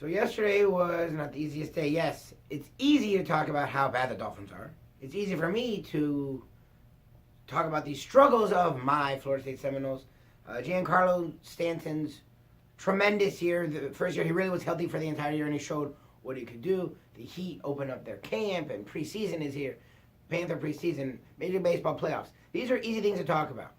So yesterday was not the easiest day. Yes, it's easy to talk about how bad the Dolphins are. It's easy for me to talk about the struggles of my Florida State Seminoles. Giancarlo Stanton's tremendous year. The first year he really was healthy for the entire year and he showed what he could do. The Heat opened up their camp and preseason is here. Panther preseason, Major League Baseball playoffs. These are easy things to talk about.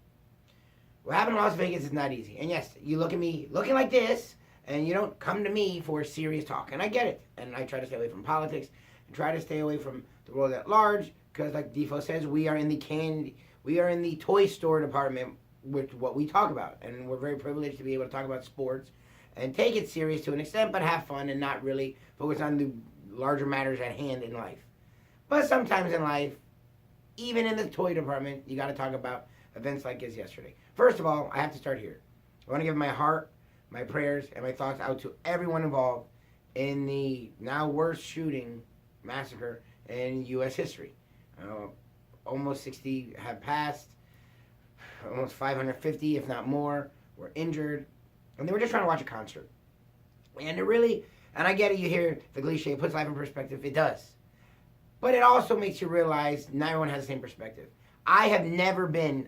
What happened in Las Vegas is not easy. And yes, you look at me looking like this and you don't come to me for serious talk. And I get it. And I try to stay away from politics and try to stay away from the world at large because like Defo says, we are in the toy store department with what we talk about. And we're very privileged to be able to talk about sports and take it serious to an extent, but have fun and not really focus on the larger matters at hand in life. But sometimes in life, even in the toy department, you got to talk about events like this yesterday. First of all, I have to start here. I want to give my heart, my prayers, and my thoughts out to everyone involved in the now worst shooting massacre in U.S. history. Almost 60 have passed. Almost 550, if not more, were injured. And they were just trying to watch a concert. And it really, and I get it, you hear the cliche, it puts life in perspective. It does. But it also makes you realize not everyone has the same perspective. I have never been,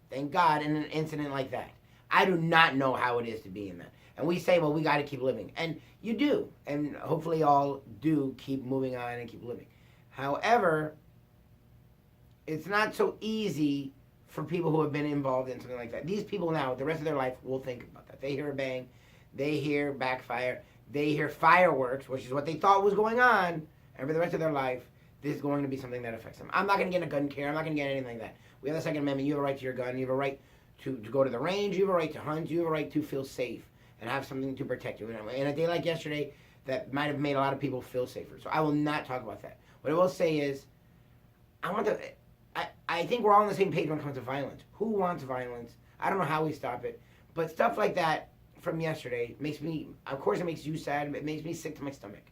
thank God, in an incident like that. I do not know how it is to be in that. And we say, well, we got to keep living. And you do. And hopefully all do keep moving on and keep living. However, it's not so easy for people who have been involved in something like that. These people now, the rest of their life, will think about that. They hear a bang. They hear backfire. They hear fireworks, which is what they thought was going on. And for the rest of their life, this is going to be something that affects them. I'm not going to get a gun care. I'm not going to get anything like that. We have the Second Amendment. You have a right to your gun. You have a right to go to the range. You have a right to hunt. You have a right to feel safe and have something to protect you. In a day like yesterday, that might have made a lot of people feel safer. So I will not talk about that. What I will say is, I think we're all on the same page when it comes to violence. Who wants violence? I don't know how we stop it. But stuff like that from yesterday makes me, of course it makes you sad, it makes me sick to my stomach.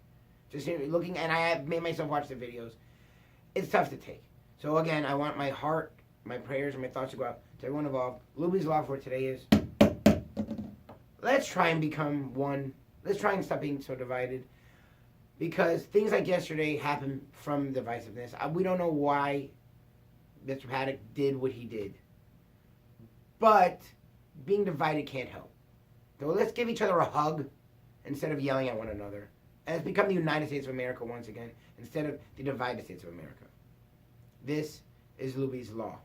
Just looking, and I have made myself watch the videos. It's tough to take. So again, I want my heart, my prayers, and my thoughts to go out to everyone involved. Luby's Law for today is, let's try and become one. Let's try and stop being so divided. Because things like yesterday happen from divisiveness. We don't know why Mr. Paddock did what he did. But being divided can't help. So let's give each other a hug instead of yelling at one another. And let's become the United States of America once again instead of the divided States of America. This is Luby's Law.